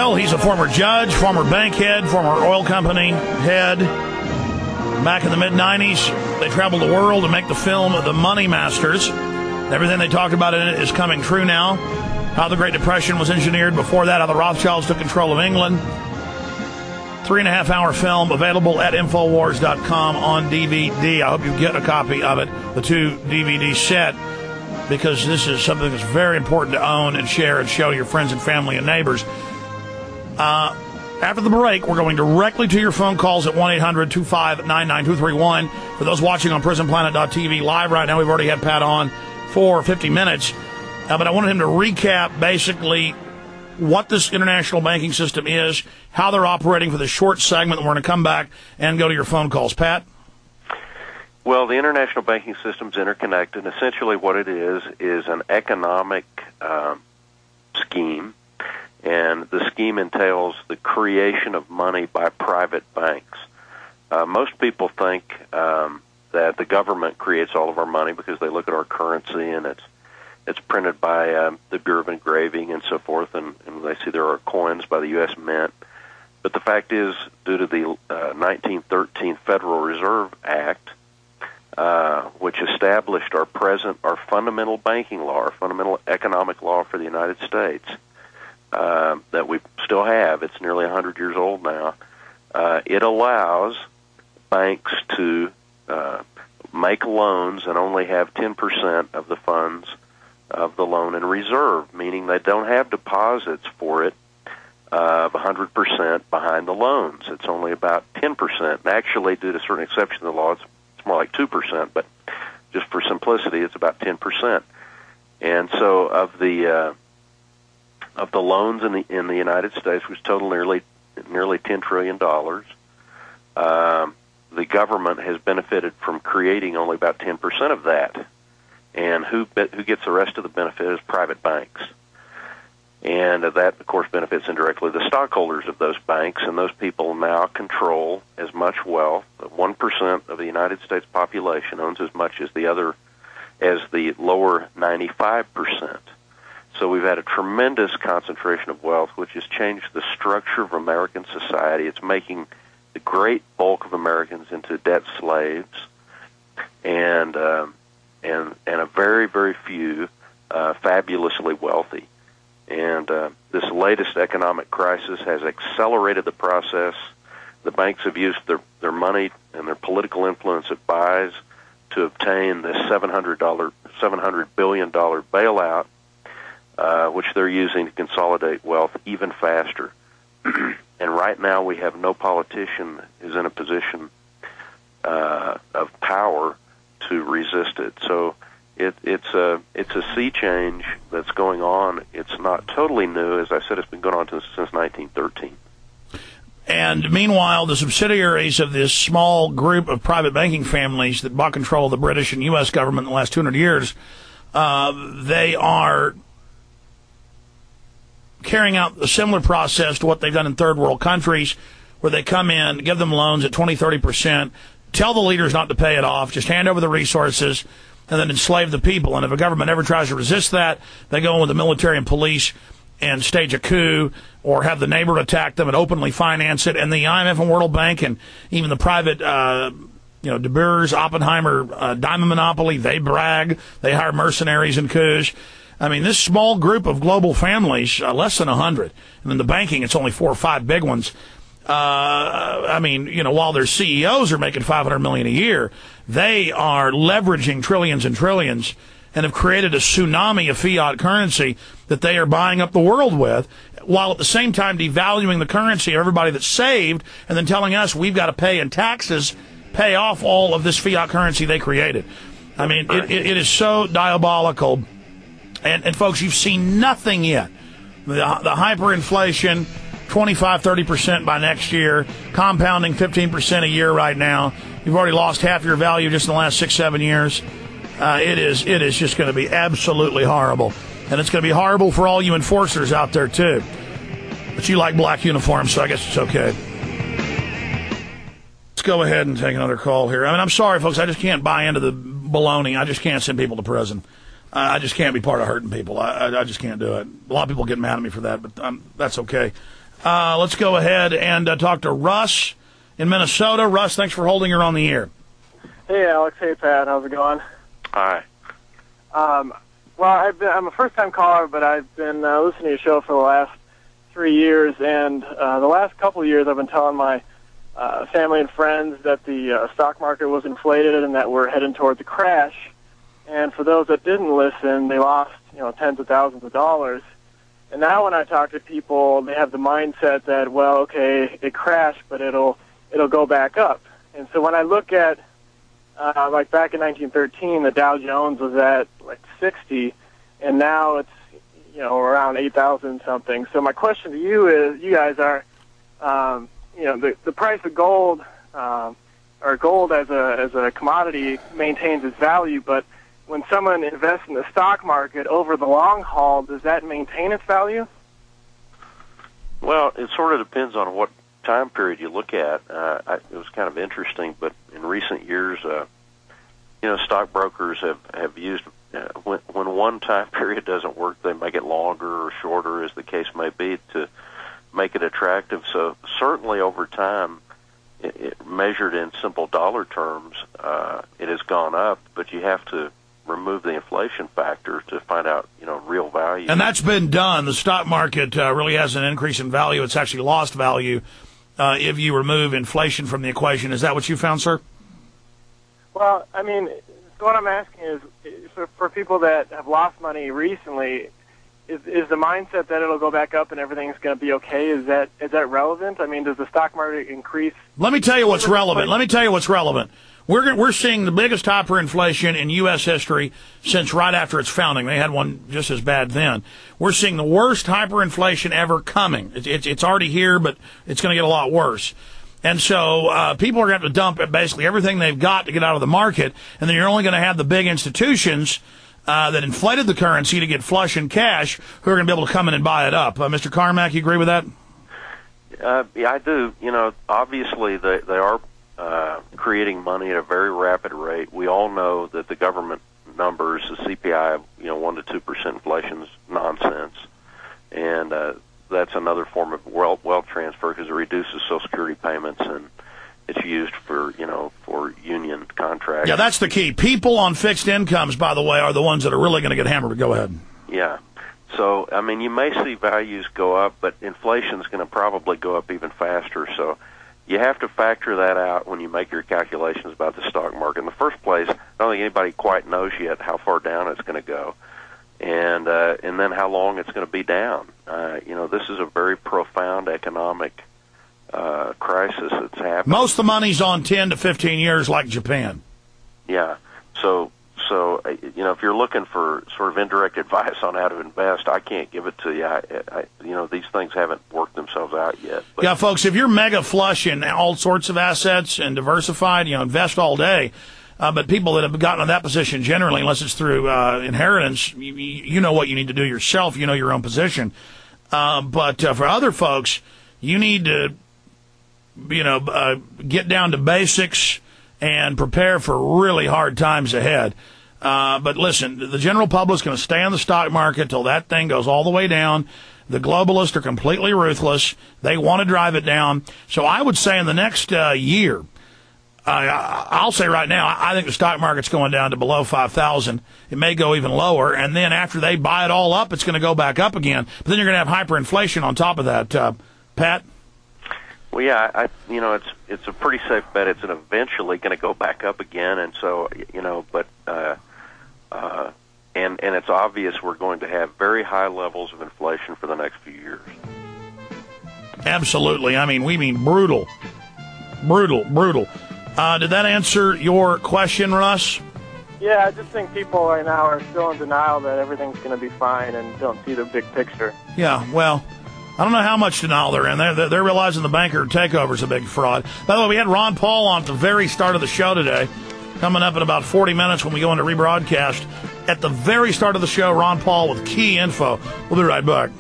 jail. He's a former judge, former bank head, former oil company head. Back in the mid-'90s, they traveled the world to make the film The Money Masters. Everything they talked about in it is coming true now. How the Great Depression was engineered. Before that, how the Rothschilds took control of England. 3.5-hour film available at Infowars.com on DVD. I hope you get a copy of it, the 2 DVD set, because this is something that's very important to own and share and show your friends and family and neighbors. After the break, we're going directly to your phone calls at 1-800-259-9231. For those watching on PrisonPlanet.tv live right now, we've already had Pat on for 50 minutes. But I wanted him to recap basically what this international banking system is, how they're operating for the short segment. We're going to come back and go to your phone calls. Pat? Well, the international banking system is interconnected. Essentially what it is an economic scheme, and the scheme entails the creation of money by private banks. Most people think that the government creates all of our money because they look at our currency and it's printed by the Bureau of Engraving and so forth, and they see there are coins by the U.S. Mint. But the fact is, due to the 1913 Federal Reserve Act, which established our fundamental banking law, our fundamental economic law for the United States, that we still have, it's nearly 100 years old now, it allows banks to make loans and only have 10% of the funds of the loan in reserve, meaning they don't have deposits for it of 100% behind the loans. It's only about 10%. And actually, due to certain exceptions to the law, it's more like 2%, but just for simplicity, it's about 10%. And so of the loans in the United States, which total nearly $10 trillion, the government has benefited from creating only about 10% of that. And who gets the rest of the benefit is private banks. And that, of course, benefits indirectly the stockholders of those banks, and those people now control as much wealth. 1% of the United States population owns as much as the lower 95%. So we've had a tremendous concentration of wealth, which has changed the structure of American society. It's making the great bulk of Americans into debt slaves, and a very, very few fabulously wealthy. And this latest economic crisis has accelerated the process. The banks have used their money and their political influence it buys to obtain this $700 billion bailout, which they're using to consolidate wealth even faster. And right now we have no politician who's in a position of power to resist it. So it's a sea change that's going on. It's not totally new. As I said, it's been going on since 1913. And meanwhile, the subsidiaries of this small group of private banking families that bought control of the British and U.S. government in the last 200 years, they are carrying out a similar process to what they've done in third world countries, where they come in, give them loans at 20-30%, tell the leaders not to pay it off, just hand over the resources, and then enslave the people. And if a government ever tries to resist that, they go in with the military and police and stage a coup, or have the neighbor attack them and openly finance it. And the IMF and World Bank and even the private, De Beers, Oppenheimer, diamond monopoly, they brag. They hire mercenaries and coups. I mean, this small group of global families, less than 100, and in the banking, it's only 4 or 5 big ones. While their CEOs are making $500 million a year, they are leveraging trillions and trillions and have created a tsunami of fiat currency that they are buying up the world with, while at the same time devaluing the currency of everybody that's saved, and then telling us we've got to pay in taxes, pay off all of this fiat currency they created. I mean, it is so diabolical. And folks, you've seen nothing yet. The hyperinflation, 25-30% by next year, compounding 15% a year right now. You've already lost half your value just in the last 6-7 years. It is just going to be absolutely horrible. And it's going to be horrible for all you enforcers out there, too. But you like black uniforms, so I guess it's okay. Let's go ahead and take another call here. I mean, I'm sorry, folks. I just can't buy into the baloney. I just can't send people to prison. I just can't be part of hurting people. I just can't do it. A lot of people get mad at me for that, but that's okay. Let's go ahead and talk to Russ in Minnesota. Russ, thanks for holding her on the air. Hey, Alex. Hey, Pat. How's it going? Hi. Well, I'm a first-time caller, but I've been listening to your show for the last 3 years, and the last couple of years I've been telling my family and friends that the stock market was inflated and that we're heading towards a crash. And for those that didn't listen, they lost, tens of thousands of dollars. And now when I talk to people, they have the mindset that, well, okay, it crashed, but it'll go back up. And so when I look at, like back in 1913, the Dow Jones was at like 60, and now it's, around 8,000 something. So my question to you is, you guys are, the price of gold, or gold as a commodity maintains its value, but when someone invests in the stock market over the long haul, does that maintain its value? Well, it sort of depends on what time period you look at. It was kind of interesting, but in recent years, stockbrokers have used, when one time period doesn't work, they make it longer or shorter, as the case may be, to make it attractive. So certainly over time, it measured in simple dollar terms, it has gone up, but you have to remove the inflation factor to find out, real value. And that's been done. The stock market really has an increase in value. It's actually lost value if you remove inflation from the equation. Is that what you found, sir? Well, I mean, so what I'm asking is, for people that have lost money recently, is the mindset that it'll go back up and everything's going to be okay? Is that relevant? I mean, does the stock market increase? Let me tell you what's relevant. We're seeing the biggest hyperinflation in U.S. history since right after its founding. They had one just as bad then. We're seeing the worst hyperinflation ever coming. It's already here, but it's going to get a lot worse. And so people are going to have to dump basically everything they've got to get out of the market, and then you're only going to have the big institutions that inflated the currency to get flush in cash who are going to be able to come in and buy it up. Mr. Carmack, you agree with that? Yeah, I do. Obviously they are creating money at a very rapid rate. We all know that the government numbers, the CPI, 1 to 2% inflation is nonsense, and that's another form of wealth transfer because it reduces Social Security payments and it's used for union contracts. Yeah, that's the key. People on fixed incomes, by the way, are the ones that are really going to get hammered. Go ahead. Yeah. So, I mean, you may see values go up, but inflation is going to probably go up even faster. So you have to factor that out when you make your calculations about the stock market. In the first place, I don't think anybody quite knows yet how far down it's going to go, and then how long it's going to be down. This is a very profound economic crisis that's happening. Most of the money's on 10 to 15 years, like Japan. Yeah. So if you're looking for sort of indirect advice on how to invest, I can't give it to you. These things haven't worked themselves out yet. But yeah, folks, if you're mega flush in all sorts of assets and diversified, invest all day. But people that have gotten to that position generally, unless it's through inheritance, you know what you need to do yourself. You know your own position. But for other folks, you need to, get down to basics and prepare for really hard times ahead. But listen, the general public's going to stay on the stock market till that thing goes all the way down. The globalists are completely ruthless. They want to drive it down. So I would say in the next year, I'll say right now, I think the stock market's going down to below 5,000. It may go even lower, and then after they buy it all up, it's going to go back up again. But then you're going to have hyperinflation on top of that. Pat? Well, yeah, it's a pretty safe bet. It's eventually going to go back up again, and so and it's obvious we're going to have very high levels of inflation for the next few years. Absolutely. We mean brutal. Did that answer your question, Russ? Yeah, I just think people right now are still in denial that everything's going to be fine and don't see the big picture. Yeah, well, I don't know how much denial they're in. They're realizing the banker takeover is a big fraud. By the way, we had Ron Paul on at the very start of the show today, coming up in about 40 minutes when we go into rebroadcast. At the very start of the show, Ron Paul with key info. We'll be right back.